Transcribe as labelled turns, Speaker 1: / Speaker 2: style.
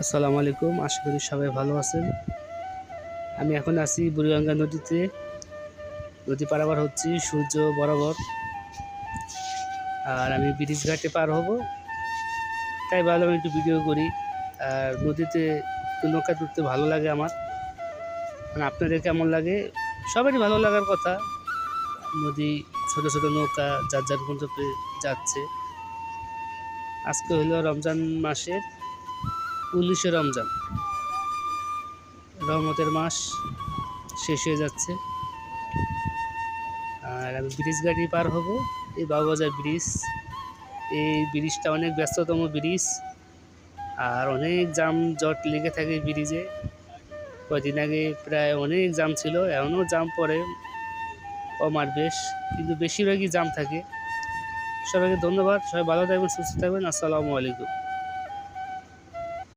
Speaker 1: আসসালামু আলাইকুম। আশা করি সবাই ভালো আছেন। আমি এখন আছি বুড়িগঙ্গা নদীতে। নদী পারাপার হচ্ছি সূর্য বরাবর। আর আমি ব্রিজ ঘাটে পার হব, তাই ভাবলাম একটু ভিডিও করি। আর নদীতে একটু নৌকা তুলতে ভালো লাগে আমার। মানে আপনাদের কেমন লাগে? সবারই ভালো লাগার কথা। নদী, ছোট ছোট নৌকা যার যার গন্তব্যে যাচ্ছে। আজকে হলো রমজান মাসের 19শে রমজান। রহমতের মাস শেষ হয়ে যাচ্ছে। আর আমি ব্রিজ গাড়ি পার হব, এই বাবুবাজার ব্রিজ। এই ব্রিজটা অনেক ব্যস্ততম ব্রিজ, আর অনেক যানজট লেগে থাকে ব্রিজে। কয়দিন আগে প্রায় অনেক জাম ছিল, এখনও জাম পড়ে কম আর বেশ, কিন্তু বেশিরভাগই জাম থাকে। সবাইকে ধন্যবাদ। সবাই ভালো থাকবেন, সুস্থ থাকবেন। আসসালামু আলাইকুম।